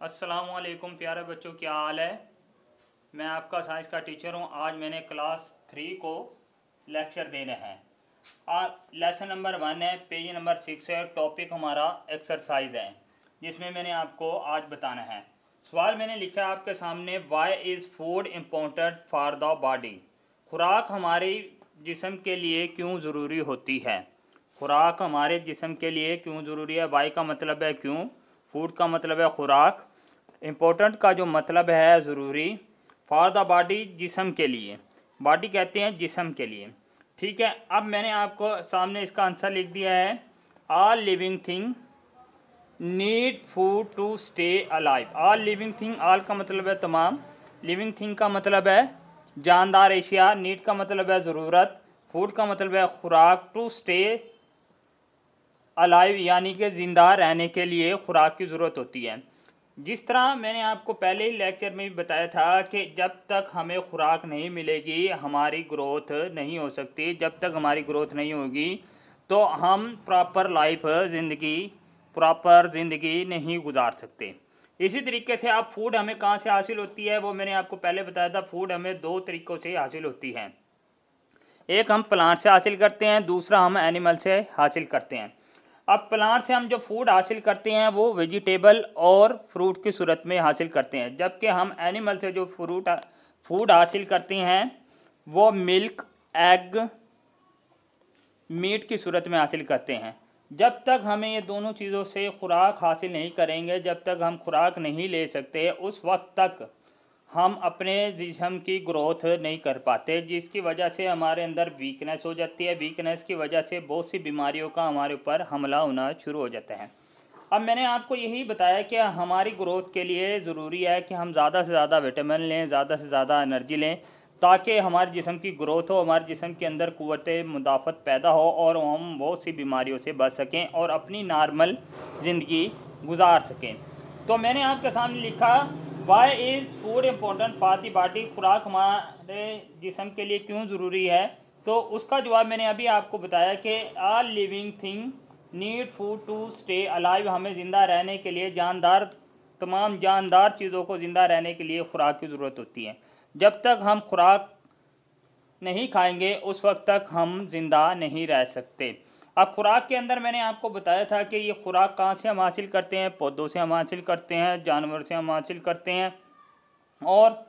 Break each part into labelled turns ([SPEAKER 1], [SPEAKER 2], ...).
[SPEAKER 1] अस्सलामुअलैकुम प्यारे बच्चों, क्या हाल है। मैं आपका साइंस का टीचर हूं। आज मैंने क्लास 3 को लेक्चर देने हैं। लेसन नंबर 1 है, पेज नंबर 6 है। टॉपिक हमारा एक्सरसाइज है, जिसमें मैंने आपको आज बताना है। सवाल मैंने लिखा है आपके सामने, why is food important for the body. खुराक हमारे जिस्म के लिए क्यों ज़रूरी होती है। खुराक हमारे जिस्म के लिए क्यों ज़रूरी है। वाई का मतलब है क्यों, फूड का मतलब है खुराक, इम्पोर्टेंट का जो मतलब है ज़रूरी, फॉर द बॉडी जिस्म के लिए, बॉडी कहते हैं जिस्म के लिए। ठीक है, अब मैंने आपको सामने इसका आंसर लिख दिया है। All living thing need food to stay alive. All living thing, all का मतलब है तमाम, लिविंग थिंग का मतलब है जानदार एशिया, नीड का मतलब है ज़रूरत, फूड का मतलब है खुराक, टू स्टे अलाइव यानी कि ज़िंदा रहने के लिए खुराक की ज़रूरत होती है। जिस तरह मैंने आपको पहले ही लेक्चर में भी बताया था कि जब तक हमें खुराक नहीं मिलेगी हमारी ग्रोथ नहीं हो सकती। जब तक हमारी ग्रोथ नहीं होगी तो हम प्रॉपर ज़िंदगी नहीं गुजार सकते। इसी तरीके से अब फूड हमें कहाँ से हासिल होती है, वो मैंने आपको पहले बताया था। फूड हमें 2 तरीक़ों से हासिल होती है। एक हम प्लांट से हासिल करते हैं, दूसरा हम एनिमल से हासिल करते हैं। अब प्लांट से हम जो फूड हासिल करते हैं वो वेजिटेबल और फ्रूट की सूरत में हासिल करते हैं, जबकि हम एनिमल से जो फूड हासिल करते हैं वो मिल्क, एग, मीट की सूरत में हासिल करते हैं। जब तक हमें ये दोनों चीज़ों से खुराक हासिल नहीं करेंगे, जब तक हम खुराक नहीं ले सकते, उस वक्त तक हम अपने जिस्म की ग्रोथ नहीं कर पाते, जिसकी वजह से हमारे अंदर वीकनेस हो जाती है। वीकनेस की वजह से बहुत सी बीमारियों का हमारे ऊपर हमला होना शुरू हो जाता है। अब मैंने आपको यही बताया कि हमारी ग्रोथ के लिए ज़रूरी है कि हम ज़्यादा से ज़्यादा विटामिन लें, ज़्यादा से ज़्यादा एनर्जी लें, ताकि हमारे जिस्म की ग्रोथ हो, हमारे जिस्म के अंदर क़ुव्वत मुदाफ़त पैदा हो और हम बहुत सी बीमारियों से बच सकें और अपनी नॉर्मल ज़िंदगी गुजार सकें। तो मैंने आपके सामने लिखा, why is food important for the body. खुराक हमारे जिस्म के लिए क्यों ज़रूरी है, तो उसका जवाब मैंने अभी आपको बताया कि all living thing need food to stay alive. हमें ज़िंदा रहने के लिए तमाम जानदार चीज़ों को ज़िंदा रहने के लिए खुराक की ज़रूरत होती है। जब तक हम खुराक नहीं खाएंगे उस वक्त तक हम ज़िंदा नहीं रह सकते। अब खुराक के अंदर मैंने आपको बताया था कि ये खुराक कहाँ से हम हासिल करते हैं। पौधों से हम हासिल करते हैं, जानवर से हम हासिल करते हैं। और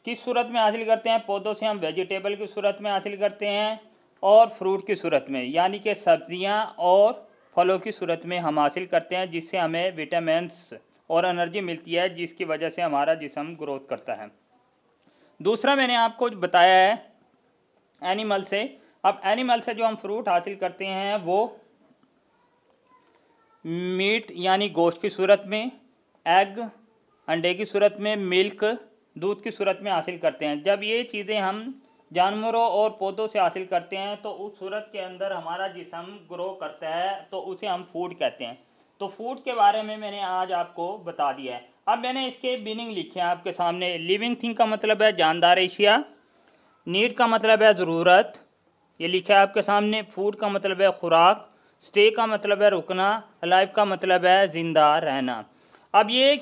[SPEAKER 1] किस सूरत में हासिल करते हैं, पौधों से हम वेजिटेबल की सूरत में हासिल करते हैं और फ्रूट की सूरत में, यानी कि सब्जियां और फलों की सूरत में हम हासिल करते हैं, जिससे हमें विटामिन्स और एनर्जी मिलती है, जिसकी वजह से हमारा जिस्म ग्रोथ करता है। दूसरा मैंने आपको बताया है एनिमल से। अब एनिमल से जो हम फ्रूट हासिल करते हैं वो मीट यानी गोश्त की सूरत में, एग अंडे की सूरत में, मिल्क दूध की सूरत में हासिल करते हैं। जब ये चीज़ें हम जानवरों और पौधों से हासिल करते हैं तो उस सूरत के अंदर हमारा जिस्म ग्रो करता है, तो उसे हम फूड कहते हैं। तो फूड के बारे में मैंने आज आपको बता दिया है। अब मैंने इसके मीनिंग लिखे हैं आपके सामने। लिविंग थिंग का मतलब है जानदार एशिया, नीड का मतलब है ज़रूरत, ये लिखा है आपके सामने। फूड का मतलब है खुराक, स्टे का मतलब है रुकना, अलाइव का मतलब है ज़िंदा रहना। अब ये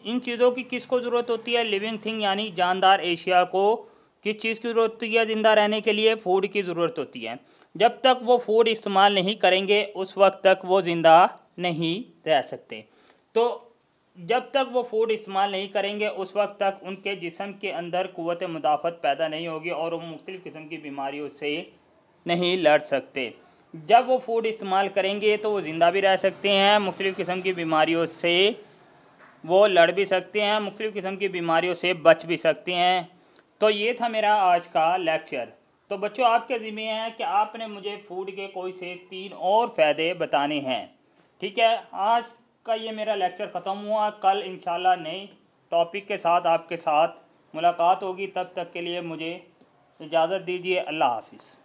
[SPEAKER 1] इन चीज़ों की किसको ज़रूरत होती है, लिविंग थिंग यानी जानदार एशिया को किस चीज़ की ज़रूरत होती है ज़िंदा रहने के लिए, फूड की ज़रूरत होती है। जब तक वो फूड इस्तेमाल नहीं करेंगे उस वक्त तक वो ज़िंदा नहीं रह सकते। तो जब तक वो फूड इस्तेमाल नहीं करेंगे उस वक्त तक उनके जिस्म के अंदर क़ुव्वत मुदाफ़त पैदा नहीं होगी और वो मुख्तलिफ़ किस्म की बीमारियों से नहीं लड़ सकते। जब वो फूड इस्तेमाल करेंगे तो वो ज़िंदा भी रह सकते हैं, मुख्तलिफ़ किस्म की बीमारियों से वो लड़ भी सकते हैं, मुख्तलिफ़ किस्म की बीमारियों से बच भी सकते हैं। तो ये था मेरा आज का लेक्चर। तो बच्चों, आपके ज़िम्मे है कि आपने मुझे फूड के कोई से 3 और फ़ायदे बताने हैं। ठीक है, आज का ये मेरा लेक्चर ख़त्म हुआ। कल इंशाल्लाह नए टॉपिक के साथ आपके साथ मुलाकात होगी। तब तक के लिए मुझे इजाज़त दीजिए। अल्लाह हाफ़िज़।